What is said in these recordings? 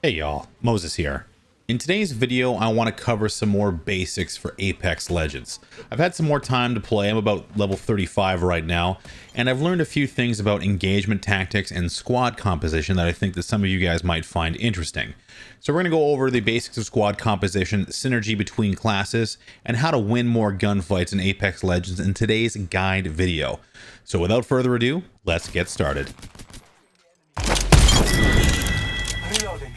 Hey y'all, Moses here. In today's video, I want to cover some more basics for Apex Legends. I've had some more time to play. I'm about level 35 right now, and I've learned a few things about engagement tactics and squad composition that I think that some of you guys might find interesting. So we're going to go over the basics of squad composition, synergy between classes, and how to win more gunfights in Apex Legends in today's guide video. So without further ado, let's get started. Reloading.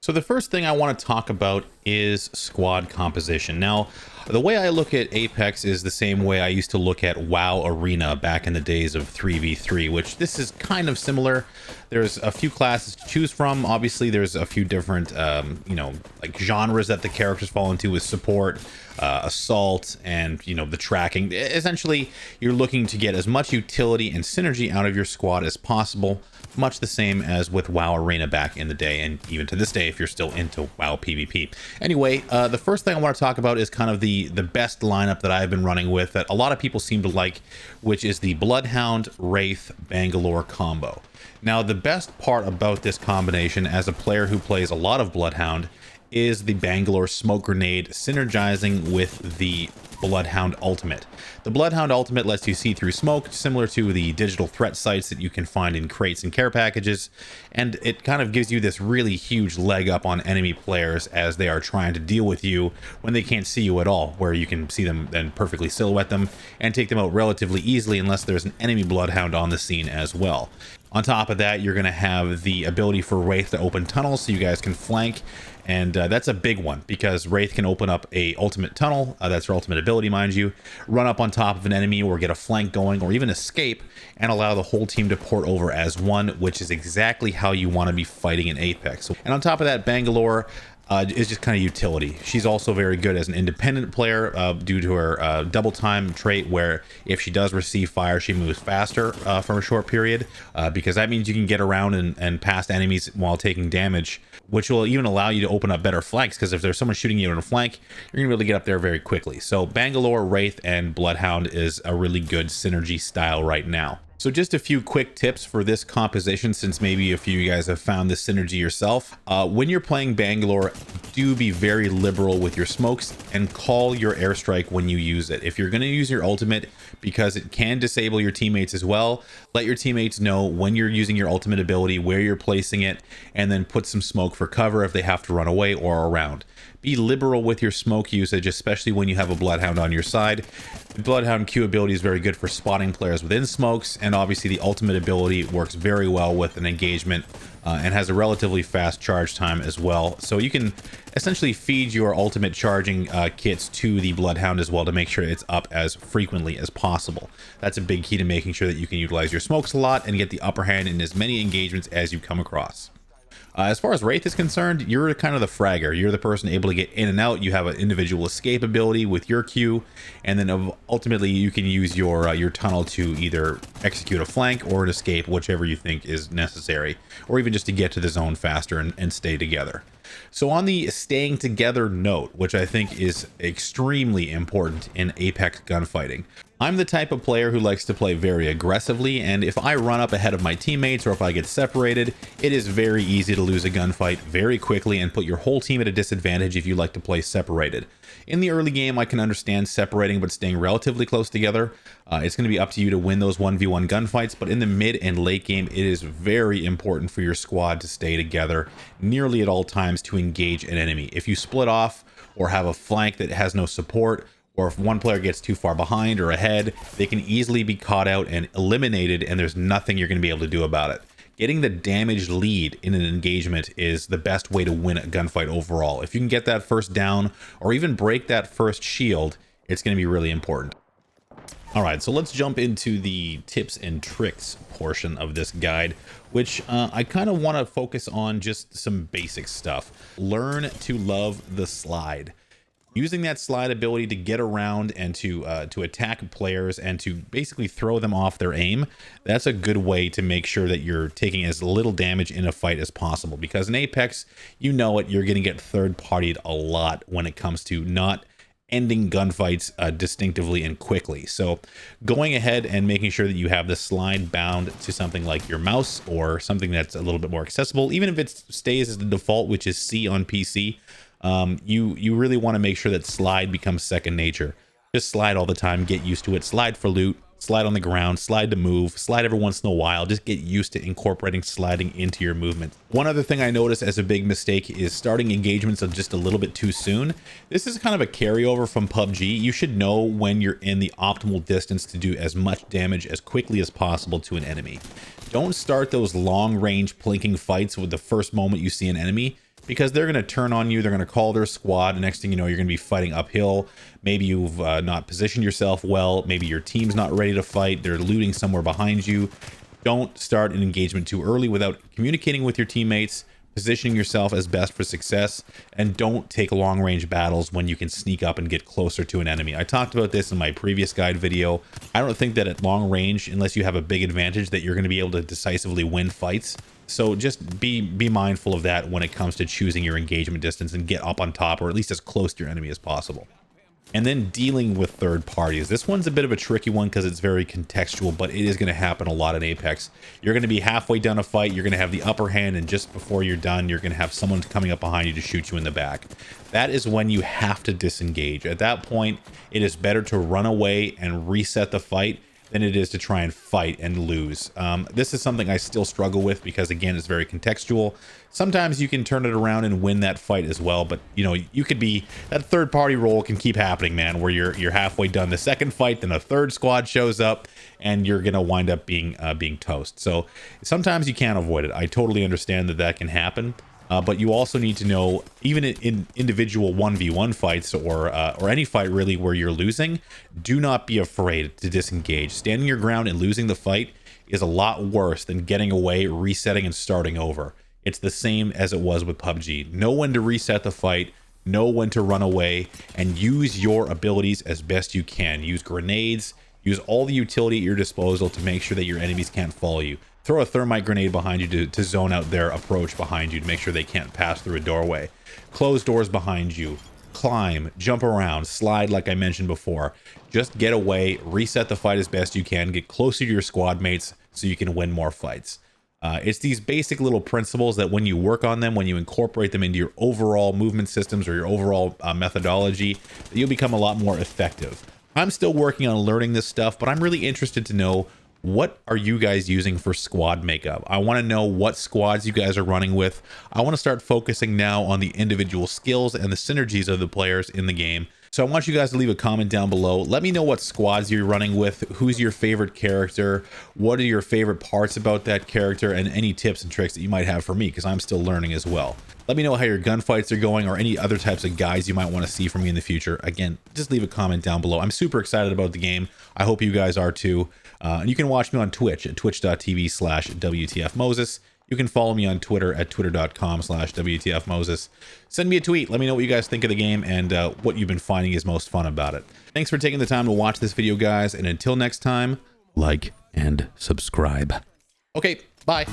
So the first thing I want to talk about is squad composition. Now, the way I look at Apex is the same way I used to look at WoW Arena back in the days of 3v3, which this is kind of similar. There's a few classes to choose from. Obviously, there's a few different, like genres that the characters fall into with support, assault, and, the tracking. Essentially, you're looking to get as much utility and synergy out of your squad as possible, much the same as with WoW Arena back in the day, and even to this day if you're still into WoW PvP. Anyway, the first thing I want to talk about is kind of the best lineup that I've been running with that a lot of people seem to like, which is the Bloodhound, Wraith, Bangalore combo. Now, the best part about this combination as a player who plays a lot of Bloodhound is the Bangalore smoke grenade synergizing with the Bloodhound ultimate. The Bloodhound ultimate lets you see through smoke, similar to the digital threat sights that you can find in crates and care packages, and it kind of gives you this really huge leg up on enemy players as they are trying to deal with you when they can't see you at all, where you can see them and perfectly silhouette them and take them out relatively easily unless there's an enemy Bloodhound on the scene as well. On top of that, you're going to have the ability for Wraith to open tunnels so you guys can flank, and that's a big one because Wraith can open up a ultimate tunnel, that's her ultimate ability mind you, run up on top of an enemy or get a flank going or even escape and allow the whole team to port over as one, which is exactly how you want to be fighting in Apex. And on top of that, Bangalore is just kind of utility. She's also very good as an independent player due to her double time trait, where if she does receive fire, she moves faster for a short period, because that means you can get around and past enemies while taking damage, which will even allow you to open up better flanks, because if there's someone shooting you in a flank, you're gonna be able to get up there very quickly. So Bangalore, Wraith, and Bloodhound is a really good synergy style right now. So just a few quick tips for this composition, since maybe a few of you guys have found this synergy yourself. When you're playing Bangalore, do be very liberal with your smokes and call your airstrike when you use it. If you're going to use your ultimate, because it can disable your teammates as well, let your teammates know when you're using your ultimate ability, where you're placing it, and then put some smoke for cover if they have to run away or around. Be liberal with your smoke usage, especially when you have a Bloodhound on your side. The Bloodhound Q ability is very good for spotting players within smokes, and obviously the ultimate ability works very well with an engagement and has a relatively fast charge time as well. So you can essentially feed your ultimate charging kits to the Bloodhound as well to make sure it's up as frequently as possible. That's a big key to making sure that you can utilize your smokes a lot and get the upper hand in as many engagements as you come across. As far as Wraith is concerned, you're kind of the fragger. You're the person able to get in and out. You have an individual escape ability with your Q, and then ultimately you can use your tunnel to either execute a flank or an escape, whichever you think is necessary, or even just to get to the zone faster and stay together. So on the staying together note, which I think is extremely important in Apex gunfighting, I'm the type of player who likes to play very aggressively, and if I run up ahead of my teammates or if I get separated, it is very easy to lose a gunfight very quickly and put your whole team at a disadvantage if you like to play separated. In the early game, I can understand separating but staying relatively close together. It's going to be up to you to win those 1v1 gunfights, but in the mid and late game, it is very important for your squad to stay together nearly at all times to engage an enemy. If you split off or have a flank that has no support, or if one player gets too far behind or ahead, they can easily be caught out and eliminated, and there's nothing you're going to be able to do about it. Getting the damage lead in an engagement is the best way to win a gunfight overall. If you can get that first down or even break that first shield, it's going to be really important. All right, so let's jump into the tips and tricks portion of this guide, which I kind of want to focus on just some basic stuff. Learn to love the slide. Using that slide ability to get around and to attack players and to basically throw them off their aim, that's a good way to make sure that you're taking as little damage in a fight as possible. Because in Apex, you know it, you're going to get third-partied a lot when it comes to not ending gunfights distinctively and quickly. So going ahead and making sure that you have the slide bound to something like your mouse or something that's a little bit more accessible, even if it stays as the default, which is C on PC, you really want to make sure that slide becomes second nature. Just slide all the time, get used to it, slide for loot, slide on the ground, slide to move, slide every once in a while. Just get used to incorporating sliding into your movement. One other thing I noticed as a big mistake is starting engagements just a little bit too soon. This is kind of a carryover from PUBG. You should know when you're in the optimal distance to do as much damage as quickly as possible to an enemy. Don't start those long range plinking fights with the first moment you see an enemy, because they're going to turn on you. They're going to call their squad. The next thing you know, you're going to be fighting uphill. Maybe you've not positioned yourself well. Maybe your team's not ready to fight. They're looting somewhere behind you. Don't start an engagement too early without communicating with your teammates, positioning yourself as best for success, and don't take long range battles when you can sneak up and get closer to an enemy. I talked about this in my previous guide video. I don't think that at long range, unless you have a big advantage, that you're going to be able to decisively win fights. So just be mindful of that when it comes to choosing your engagement distance, and get up on top, or at least as close to your enemy as possible. And then dealing with third parties. This one's a bit of a tricky one because it's very contextual, but it is going to happen a lot in Apex. You're going to be halfway done a fight, you're going to have the upper hand, and just before you're done, you're going to have someone coming up behind you to shoot you in the back. That is when you have to disengage. At that point, it is better to run away and reset the fight than it is to try and fight and lose. This is something I still struggle with because, again, it's very contextual. Sometimes you can turn it around and win that fight as well, but you know, you could be, that third party role can keep happening, man, where you're halfway done the second fight, then a third squad shows up and you're gonna wind up being toast. So sometimes you can't avoid it. I totally understand that can happen. But you also need to know, even in individual 1v1 fights or any fight really where you're losing, do not be afraid to disengage. Standing your ground and losing the fight is a lot worse than getting away, resetting, and starting over. It's the same as it was with PUBG. Know when to reset the fight, know when to run away, and use your abilities as best you can. Use grenades, use all the utility at your disposal to make sure that your enemies can't follow you. Throw a thermite grenade behind you to zone out their approach behind you to make sure they can't pass through a doorway. Close doors behind you. Climb, jump around, slide like I mentioned before. Just get away, reset the fight as best you can, get closer to your squad mates so you can win more fights. It's these basic little principles that when you work on them, when you incorporate them into your overall movement systems or your overall methodology, that you'll become a lot more effective. I'm still working on learning this stuff, but I'm really interested to know, what are you guys using for squad makeup? I want to know what squads you guys are running with. I want to start focusing now on the individual skills and the synergies of the players in the game. So I want you guys to leave a comment down below. Let me know what squads you're running with, who's your favorite character, what are your favorite parts about that character, and any tips and tricks that you might have for me, because I'm still learning as well. Let me know how your gunfights are going, or any other types of guides you might want to see from me in the future. Again, just leave a comment down below. I'm super excited about the game. I hope you guys are too. And you can watch me on Twitch at twitch.tv/wtfmoses. You can follow me on Twitter at twitter.com/wtfmoses. Send me a tweet. Let me know what you guys think of the game and what you've been finding is most fun about it. Thanks for taking the time to watch this video, guys. And until next time, like and subscribe. Okay, bye.